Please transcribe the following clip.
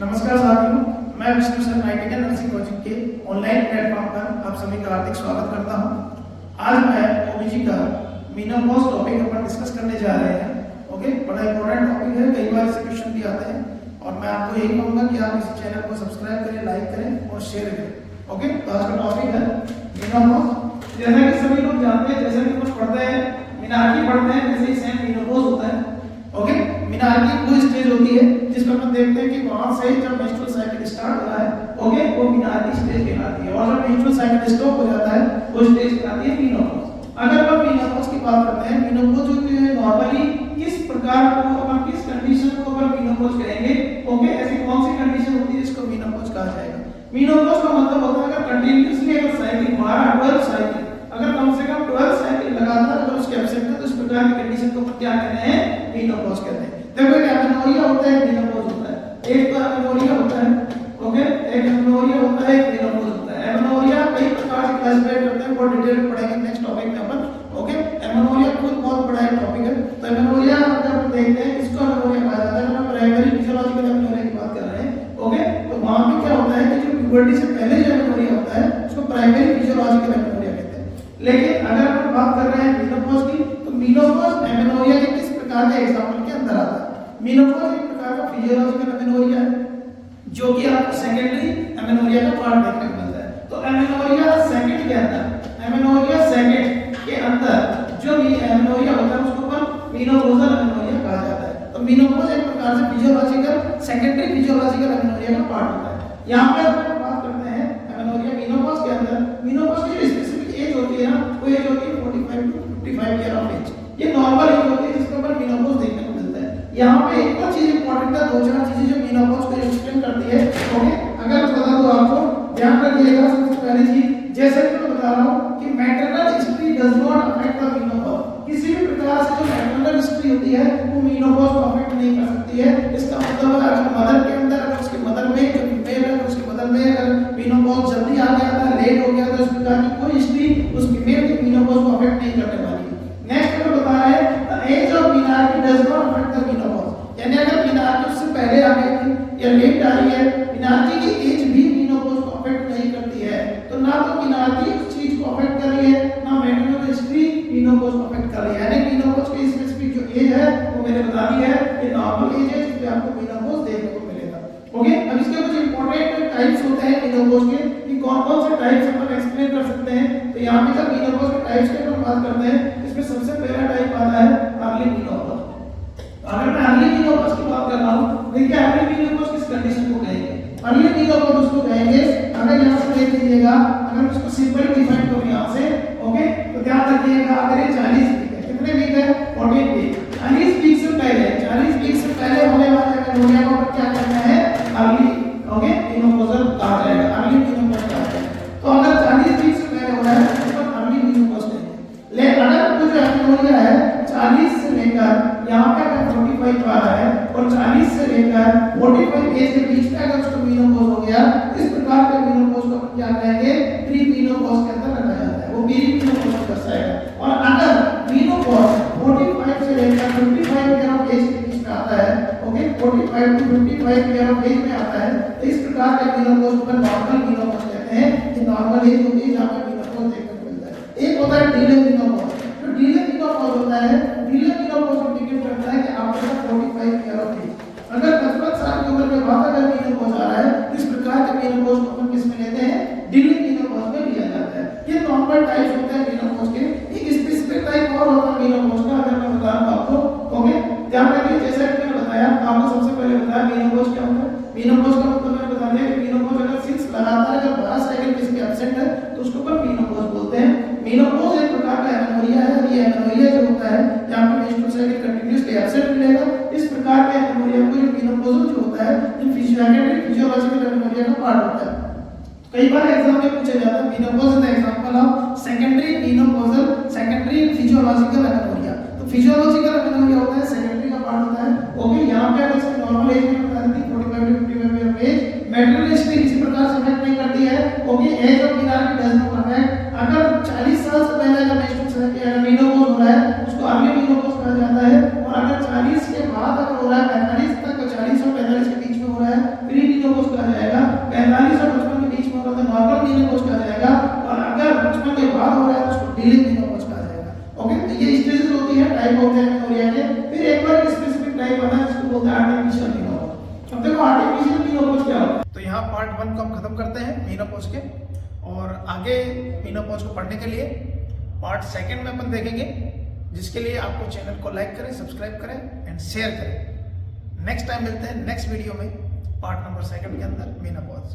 नमस्कार साथियों, मैं Vishnu sir Nightingale nursing coaching के ऑनलाइन प्लेटफॉर्म पर आप सभी का हार्दिक स्वागत करता हूं। आज मैं ओबीजी का मेनोपॉज टॉपिक पर डिस्कस करने जा रहे हैं। ओके, बड़ा इंपॉर्टेंट टॉपिक है, कई बार इससे क्वेश्चन भी आते हैं और मैं आपको यही कहूंगा कि आप इस चैनल को सब्सक्राइब करें, लाइक करें और शेयर करें। ओके, तो आज का टॉपिक है मेनोपॉज। जैसा कि सभी लोग जानते हैं, जैसे कि कुछ पढ़ते हैं, मीनार्की पढ़ते हैं, वैसे ही सेम मेनोपॉज होता है। ओके, मीनार्की वो स्टेज होती है जिसमें अपन देखते हैं कि वहां से जब मेंस्ट्रुअल साइकिल स्टार्ट हो रहा है, ओके, वो मीनार्की स्टेज कहलाती है और जब मेंस्ट्रुअल साइकिल स्टॉप हो जाता है वो स्टेज कहलाती है मेनोपॉज। अगर हम मेनोपॉज की बात करते हैं, मेनोपॉज जो है नॉर्मली किस प्रकार को अपन किस कंडीशन को अपन मेनोपॉज कहेंगे, ओके, ऐसी कौन सी कंडीशन होती है जिसको मेनोपॉज कहा जाएगा। मेनोपॉज का मतलब होता है अगर कंटीन्यूअसली अगर साइकिल हमारा 12 साइकिल अगर कम से कम 12 साइकिल लगातार अगर उसके एब्सेंट है तो इस प्रकार की कंडीशन को अपन क्या कहते हैं, मेनोपॉज कहते हैं। देखो एक एमेनोरिया होता है, मेनोपॉज होता है। एक तो एमेनोरिया होता है, ओके, एक एमेनोरिया होता है, एक मेनोपॉज होता है। एमेनोरिया कई प्रकार से क्लासिफाई करते हैं, बहुत डिटेल में पढ़ेंगे नेक्स्ट टॉपिक में अपन। ओके, एमेनोरिया खुद बहुत बड़ा एक टॉपिक है। तो एमेनोरिया अगर हम देखते हैं किसको एमेनोरिया कहा जाता है, हम प्राइमरी फिजियोलॉजिकल एमेनोरिया की बात कर रहे हैं। ओके, तो वहां पे क्या होता है कि जो प्यूबर्टी से पहले जो एमेनोरिया होता है उसको प्राइमरी फिजियोलॉजिकल एमेनोरिया कहते हैं। लेकिन अगर हम बात कर रहे हैं मेनोपॉज की, तो मेनोपॉज एमेनोरिया के किस प्रकार के एग्जांपल के अंदर आता है। मेनोपॉज एक प्रकार का फिजियोलॉजिकल एमेनोरिया है जो कि आपको सेकेंडरी एमेनोरिया का पार्ट देखने को मिलता है। तो एमेनोरिया सेकंड के अंदर, एमेनोरिया सेकंड के अंदर जो भी एमेनोरिया होता है उसको अपन मेनोपॉजल एमेनोरिया कहा जाता है। तो मेनोपॉज एक प्रकार से फिजियोलॉजिकल सेकेंडरी फिजियोलॉजिकल एमेनोरिया का पार्ट होता है। यहां पे हम बात करते हैं एमेनोरिया मेनोपॉज के अंदर, मेनोपॉज की जो स्पेसिफिक एज होती है ना, वो एज होती है 45 टू 55 ईयर ऑफ एज। ये नॉर्मल एज होती है जिसके ऊपर मेनोपॉज देखने को मिलता है। यहाँ पे एक और चीज इंपॉर्टेंट है, दो चार चीजें जो मेनोपॉज को एक्सप्लेन करती है। ओके, अगर बता दो आपको, ध्यान रखिएगा। सबसे पहली चीज, जैसे कि मैं बता रहा हूँ कि maternal history does not affect the menopause. किसी भी प्रकार से जो मैटरनल हिस्ट्री होती है वो मेनोपॉज को अफेक्ट नहीं कर सकती है। इसका मतलब है अगर मदर के अंदर, अगर उसके मदर में जो फीमेल है उसके मदर में अगर मेनोपॉज जल्दी आ गया था, लेट हो गया, तो इस प्रकार की कोई हिस्ट्री उस फीमेल के मेनोपॉज को अफेक्ट नहीं करने वाली है। नेक्स्ट मैं बता रहे हैं the age of menarche does not affect the menopause. यानी अगर मेनार्की उससे पहले आ गई थी या लेट आ रही है, मेनार्की की एज भी मेनोपॉज को अफेक्ट नहीं करती है। तो ना तो मेनार्की उस चीज को अफेक्ट कर रही है, ना मैटरनल हिस्ट्री मेनोपॉज को अफेक्ट कर रही है। यानी मेनोपॉज की स्पेसिफिक जो एज है वो मैंने बता दी है, ये नॉर्मल एज है जिस पे आपको मेनोपॉज देखने को मिलेगा। ओके, अब इसके कुछ इंपॉर्टेंट टाइप्स होते हैं मेनोपॉज के, कि कौन-कौन से टाइप्स अपन एक्सप्लेन कर सकते हैं। तो यहां पे जब मेनोपॉज के टाइप्स की अपन बात करते हैं, इसमें सबसे पहला टाइप आता है अर्ली मेनोपॉज। अगर मैं अर्ली मेनोपॉज की बात कर रहा हूं, देखिए अर्ली मेनोपॉज किस कंडीशन को कहेंगे। अर्ली मेनोपॉज उसको कहेंगे, अगर यहां से देख लीजिएगा, अगर इसको सिंपल डिफाइन करूं यहां से, ओके, तो ध्यान रखिएगा अगर ये 40 वीक है, कितने वीक है, 14 वीक। 40 वीक से पहले, 40 वीक से पहले होने वाले एमेनोरिया को क्या कहना है, अर्ली, ओके, मेनोपॉजल कहा जाएगा, अर्ली मेनोपॉज कहा जाएगा। तो अगर 40 वीक से पहले हो रहा है तो अर्ली मेनोपॉज कहेंगे। ले अगर कुछ एमेनोरिया है 40 से लेकर यहां पे अगर 45 आ रहा है और 40 से लेकर 45 एज के बीच में अगर उसको मेनोपॉज हो गया, इस प्रकार के मेनोपॉज को क्या कहेंगे, प्री मेनोपॉज के अंदर रखा जाता है, वो प्री मेनोपॉज को दर्शाएगा। और अगर मेनोपॉज 45 से लेकर 55 ईयर ऑफ एज के बीच में आता है, okay, 45 to 55 year of age में आता है, तो इस प्रकार के मेनोपॉज को नॉर्मल मेनोपॉज कहते हैं। ये नॉर्मल एज होती है जहां पे मेनोपॉज देखने को मिलता है। एक होता है डिले मेनोपॉज। जो डिले मेनोपॉज होता है, डिले मेनोपॉज इंडिकेट करता है कि आपका 45 ईयर ऑफ एज, अगर 55 साल की उम्र में बाद अगर मेनोपॉज आ रहा है, इस प्रकार के मेनोपॉज को अपन किस में लेते हैं, डिले मेनोपॉज में लिया जाता है। ये नॉर्मल टाइप्स होते हैं मेनोपॉज के। एक स्पेसिफिक टाइप और होता है मेनोपॉज का, अगर मैं बताऊं आपको, ओके, ध्यान रखिए। जैसे कि मैंने बताया आपको, सबसे पहले बताया मेनोपॉज क्या होता है। मेनोपॉज का मतलब मैंने बता दिया कि मेनोपॉज अगर सिंस लगातार अगर 12 साइकिल किसी एब्सेंट है तो उसको अपन मेनोपॉज बोलते हैं। मेनोपॉज एक प्रकार का एमेनोरिया है और ये एमेनोरिया जो होता है यहां पे मेंस्ट्रुअल साइकिल कंटीन्यूअसली एब्सेंट मिलेगा। इस प्रकार के एमेनोरिया को जो मेनोपॉज जो होता है ये फिजियोलॉजिकल एमेनोरिया का पार्ट होता है। कई बार एग्जाम में पूछा जाता है menopause is the example of secondary menopausal secondary physiological amenorrhoea. तो फिजियोलॉजिकल एमेनोरिया होता है, सेकेंडरी का पार्ट होता है। ओके, यहां पे अगर इसकी नॉर्मल एज में बता दी 45 to 55 year age, maternal history किसी प्रकार से अफेक्ट नहीं करती है। Okay, age of menarche does not affect. अगर 40 साल से पहले का मेंस्ट्रुअल साइकिल मेनोपॉज हो रहा है उसको अर्ली मेनोपॉज कहा जाता है। और अगर 40 के बाद अगर हो रहा है 45 तक, 40 और 45 के बीच में हो रहा है, प्री टाइप होते हैं मेनोरिया के, फिर एक और स्पेसिफिक टाइप आता है जिसको बोलते हैं आर्टिफिशियल मेनोपॉज। अब देखो आर्टिफिशियल मेनोपॉज क्या होता है। तो यहाँ पार्ट 1 को हम खत्म करते हैं मेनोपॉज के, और आगे मेनोपॉज को पढ़ने के लिए पार्ट 2 में अपन देखेंगे, जिसके लिए आपको चैनल को लाइक करें, सब्सक्राइब करें एंड शेयर करें। नेक्स्ट टाइम मिलते हैं नेक्स्ट वीडियो में पार्ट नंबर 2 के अंदर मेनोपॉज।